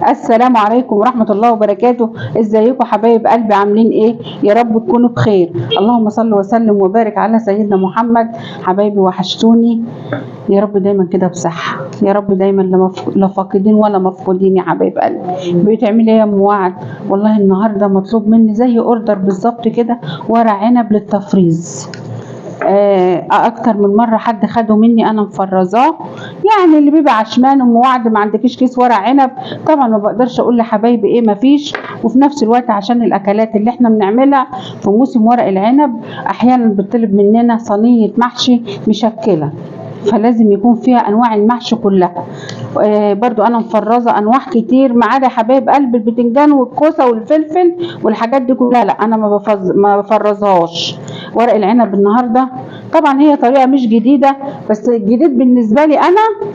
السلام عليكم ورحمة الله وبركاته. ازيكم حبايب قلبي، عاملين ايه؟ يا رب تكونوا بخير. اللهم صل وسلم وبارك على سيدنا محمد. حبايبي وحشتوني، يا رب دايما كده بصحة، يا رب دايما لا فاقدين ولا مفقودين يا حبايب قلبي. بتعملي ايه يا ام وعد؟ والله النهارده مطلوب مني زي اوردر بالظبط كده ورق عنب للتفريز. اكتر من مره حد خده مني، انا مفرزاه. يعني اللي بيبقى عشمان ام وعد ما عندكيش كيس ورق عنب، طبعا ما بقدرش اقول لحبايبي ايه ما فيش. وفي نفس الوقت عشان الاكلات اللي احنا بنعملها في موسم ورق العنب احيانا بتطلب مننا صينيه محشي مشكله، فلازم يكون فيها انواع المحشي كلها. برضو انا مفرزه انواع كتير ما عدا حبايب قلب البتنجان والكوسه والفلفل والحاجات دي كلها، لا انا ما بفرزهاش. ورق العنب النهارده طبعا هي طريقه مش جديده، بس الجديد بالنسبه لي انا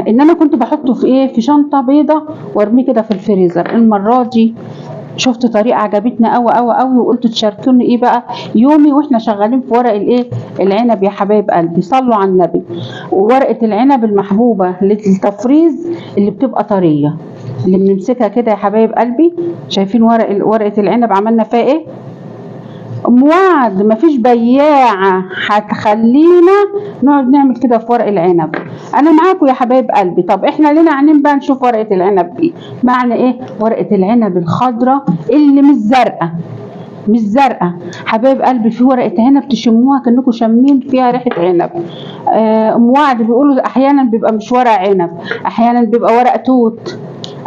ان انا كنت بحطه في ايه، في شنطه بيضه وارميه كده في الفريزر. المره دي شفت طريقه عجبتني قوي قوي قوي، وقلت تشاركوني ايه بقى يومي واحنا شغالين في ورق الايه، العنب يا حبايب قلبي. صلوا على النبي. وورقه العنب المحبوبه للتفريز اللي بتبقى طريه، اللي بنمسكها كده يا حبايب قلبي. شايفين ورقه العنب عملنا فيها ايه؟ ام وعد مفيش بياعه هتخلينا نقعد نعمل كده في ورق العنب. انا معاكم يا حبايب قلبي. طب احنا لنا عنين بقى نشوف ورقه العنب دي معنى ايه. ورقه العنب الخضراء اللي مش زرقاء، مش زرقاء حبايب قلبي، في ورقه عنب تشموها كانكم شامين فيها ريحه عنب. ام وعد بيقولوا احيانا بيبقى مش ورق عنب، احيانا بيبقى ورق توت،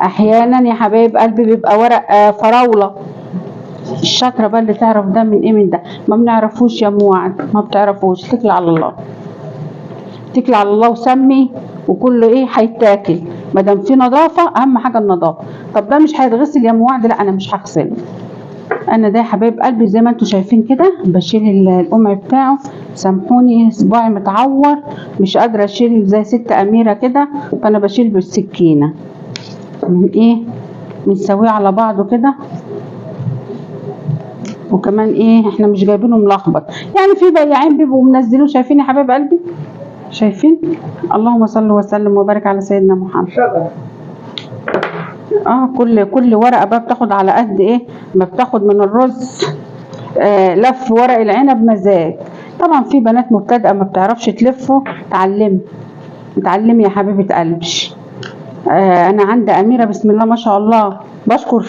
احيانا يا حبايب قلبي بيبقى ورق فراوله. الشاطره بقى اللي تعرف ده من ايه من ده. ما بنعرفوش يا ام وعد، ما بتعرفوش. اتكلي على الله، اتكلي على الله وسمي، وكله ايه هيتاكل ما دام في نظافه. اهم حاجه النظافه. طب ده مش هيتغسل يا ام وعد؟ لا انا مش هغسله. انا ده يا حبايب قلبي زي ما انتم شايفين كده بشيل القمع بتاعه. سامحوني صباعي متعور، مش قادره اشيل زي ست اميره كده، فانا بشيل بالسكينه. من ايه، بنسويه على بعضه كده. وكمان ايه، احنا مش جايبينه ملخبط، يعني في بياعين بيبقوا منزلين. شايفين يا حبايب قلبي؟ شايفين؟ اللهم صل وسلم وبارك على سيدنا محمد. كل ورقه بقى بتاخد على قد ايه ما بتاخد من الرز. لف ورق العنب مزاج. طبعا في بنات مبتدئه ما بتعرفش تلفه، اتعلمي يا حبيبه قلبي. انا عندي اميره بسم الله ما شاء الله، بشكر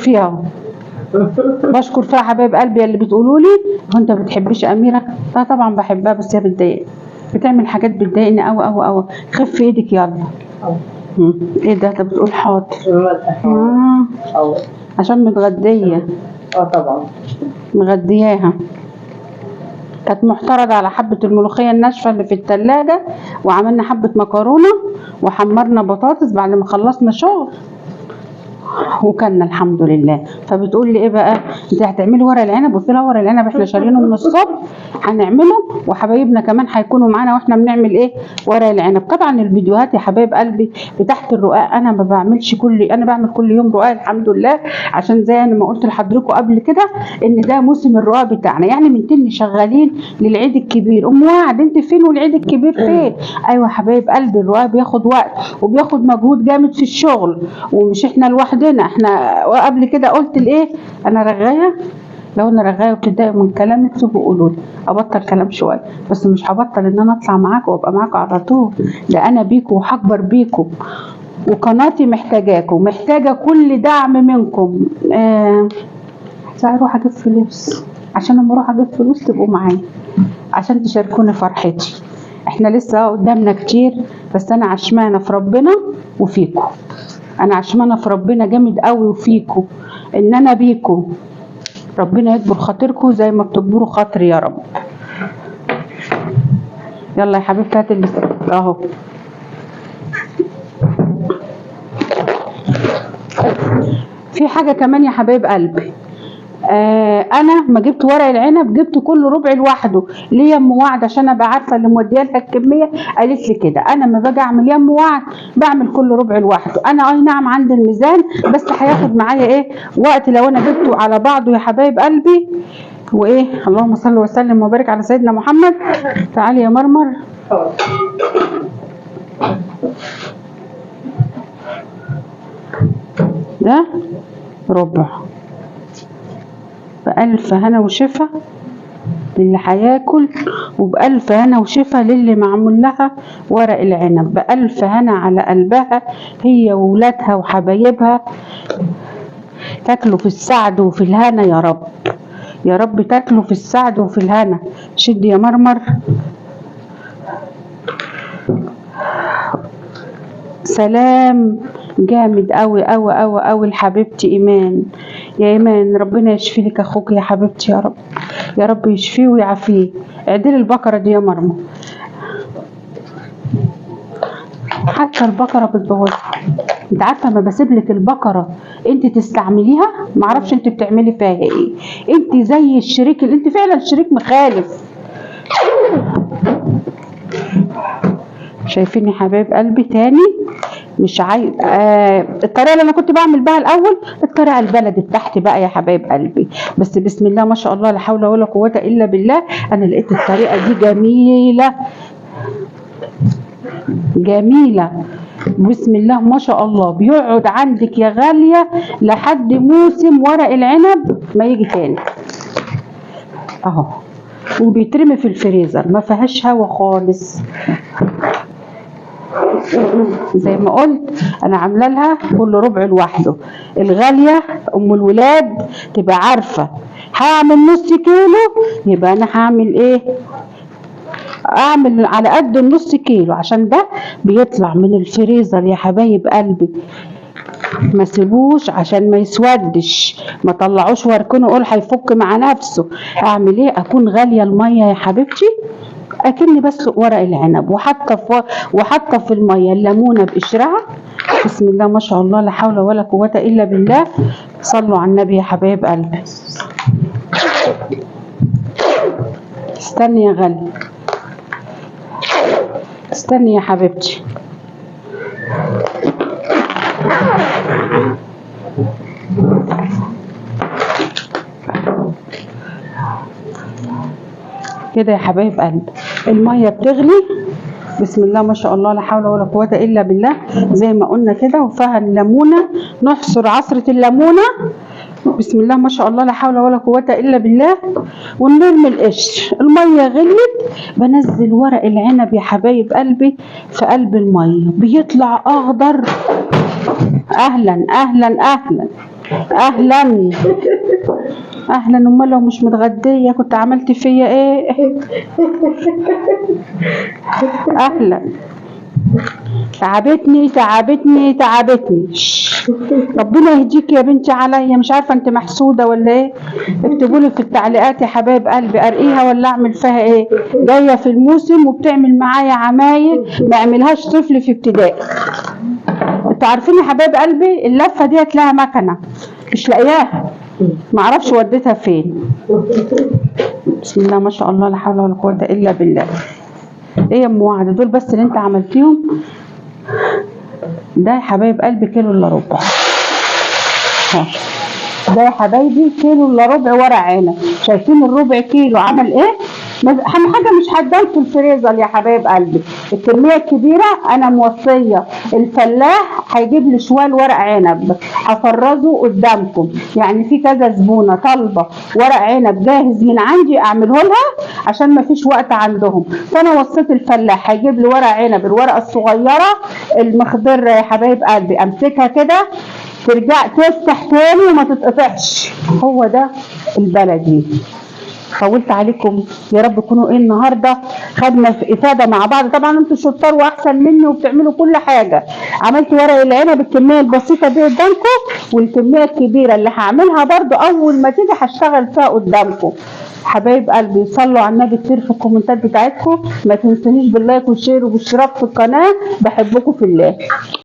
فيها حبايب قلبي اللي بتقولوا لي هو انت بتحبيش اميره. لا طبعا بحبها، بس هي بتضايقني، بتعمل حاجات بتضايقني قوي قوي قوي. خف ايدك يلا. ايه ده؟ انت بتقول حاضر عشان متغديه. طبعا مغدياها. كانت محترضة على حبة الملوخية الناشفة اللي في التلاجة، وعملنا حبة مكرونة وحمرنا بطاطس بعد ما خلصنا شغل وكلنا الحمد لله. فبتقول لي ايه بقى، انت هتعملي ورق العنب؟ قلت لها ورق العنب احنا شارينه من الصبح هنعمله، وحبايبنا كمان هيكونوا معانا واحنا بنعمل ايه، ورق العنب. طبعا الفيديوهات يا حبايب قلبي بتاعت الرقاق انا ما بعملش انا بعمل كل يوم رقاق الحمد لله، عشان زي انا ما قلت لحضراتكم قبل كده ان ده موسم الرقاق بتاعنا. يعني من تاني شغالين للعيد الكبير. ام وعد انت فين والعيد الكبير فين؟ ايوه حبايب قلبي، الرقاق بياخد وقت وبياخد مجهود جامد في الشغل، ومش احنا لوحدنا. احنا قبل كده قلت الايه، انا رغايه. لو انا رغايه وبتضايقوا من كلامي اكتبوا قولوا لي ابطل كلام شويه، بس مش هبطل ان انا اطلع معاكم وابقى معاكم على طول. ده انا بيكم وهكبر بيكم، وقناتي محتاجاكم، محتاجه كل دعم منكم. اروح اجيب فلوس، عشان لما اروح اجيب فلوس تبقوا معايا عشان تشاركوني فرحتي. احنا لسه قدامنا كتير، بس انا عشمانه في ربنا وفيكم. انا عشمانه في ربنا جامد قوي وفيكم، ان انا بيكم. ربنا يكبر خاطركم زي ما بتكبروا خاطري يا رب. يلا يا حبيبتي هات اهو. في حاجه كمان يا حبايب قلبي، انا ما جبت ورق العنب جبت كل ربع لوحده. ليه يا ام وعد؟ عشان ابقى عارفه اللي موديه لها الكميه. قالت لي كده. انا لما باجي اعمل يا ام وعد بعمل كل ربع لوحده. انا اي نعم عندي الميزان، بس هياخد معايا ايه وقت لو انا جبته على بعضه يا حبايب قلبي. وايه، اللهم صل وسلم وبارك على سيدنا محمد. تعالي يا مرمر. ده ربع، بألف هنا وشفا للي هياكل، وبألف هنا وشفا للي معمول لها ورق العنب، بألف هنا على قلبها هي وولادها وحبايبها، تاكلوا في السعد وفي الهنا يا رب، يا رب تاكلوا في السعد وفي الهنا. شد يا مرمر. سلام جامد قوي قوي قوي قوي لحبيبتي ايمان. يا ايمان ربنا يشفي لك اخوك يا حبيبتي يا رب، يا رب يشفيه ويعافيه. اعدلي البقره دي يا مرمى، حتى البقره بتبوظها. انت عارفه ما بسيب لك البقره انت تستعمليها، معرفش انت بتعملي فيها ايه. انت زي الشريك اللي انت فعلا شريك مخالف. شايفين يا حبايب قلبي تاني؟ مش عايز الطريقه اللي انا كنت بعمل بها الاول، الطريقه البلدي بتاعتي بقى يا حبايب قلبي، بس بسم الله ما شاء الله لا حول ولا قوه الا بالله، انا لقيت الطريقه دي جميله جميله بسم الله ما شاء الله. بيقعد عندك يا غاليه لحد موسم ورق العنب ما يجي تاني اهو، وبيترمي في الفريزر ما فيهاش هوا خالص. زي ما قلت انا عامله لها كل ربع لوحده. الغاليه ام الولاد تبقى عارفه هعمل نص كيلو، يبقى انا هعمل ايه؟ اعمل على قد النص كيلو، عشان ده بيطلع من الفريزر يا حبايب قلبي، ما سيبوش عشان ما يسودش، ما طلعوش واركنه قول هيفك مع نفسه. اعمل ايه؟ اكون غاليه الميه يا حبيبتي اكني بسلق ورق العنب، وحاطه في الميه الليمونه بقشرها. بسم الله ما شاء الله لا حول ولا قوه الا بالله. صلوا على النبي يا حبايب قلبي. استني يا غالي، استني يا حبيبتي. كده يا حبايب قلبي الميه بتغلي بسم الله ما شاء الله لا حول ولا قوه الا بالله، زي ما قلنا كده، وفيها الليمونه، نحصر عصره الليمونه بسم الله ما شاء الله لا حول ولا قوه الا بالله، ونرمي القشر. الميه غليت بنزل ورق العنب يا حبايب قلبي في قلب الميه، بيطلع اخضر. اهلا اهلا اهلا اهلا اهلا. امال لو مش متغديه كنت عملت فيا ايه؟ اهلا. تعبتني تعبتني تعبتني. ربنا يهديك يا بنتي عليا، مش عارفه انت محسوده ولا ايه؟ اكتبوا لي في التعليقات يا حبايب قلبي، ارقيها ولا اعمل فيها ايه؟ جايه في الموسم وبتعمل معايا عمايل ما يعملهاش طفل في ابتدائي. انتوا عارفين يا حبايب قلبي اللفه ديت لها مكنه مش لاقياها، معرفش وديتها فين. بسم الله ما شاء الله لا حول ولا قوه الا بالله. ايه يا ام وعد دول بس اللي انت عملتيهم؟ ده يا حبايب قلبي كيلو الا ربع. ده يا حبايبي كيلو الا ربع ورق عنب. شايفين الربع كيلو عمل ايه؟ اهم حاجه مش هتضل في الفريزر يا حبايب قلبي. الكميه الكبيره انا موصيه الفلاح هيجيب لي شوال ورق عنب هفرزه قدامكم، يعني في كذا زبونه طالبه ورق عنب جاهز من عندي اعمله لها عشان ما فيش وقت عندهم، فانا وصيت الفلاح هيجيب لي ورق عنب الورقه الصغيره المخضره يا حبايب قلبي، امسكها كده ترجع تفتح تاني وما تتقطعش. هو ده البلدي. طولت عليكم، يا رب تكونوا ايه النهارده خدنا افاده مع بعض. طبعا انتوا شطار واحسن مني وبتعملوا كل حاجه. عملت ورق العنب الكميه البسيطه دي قدامكم، والكميه الكبيره اللي هعملها برضو اول ما تيجي هشتغل فيها قدامكم. حبايب قلبي صلوا على النبي كتير في الكومنتات بتاعتكم، ما تنسونيش باللايك والشير وبالاشتراك في القناه، بحبكم في الله.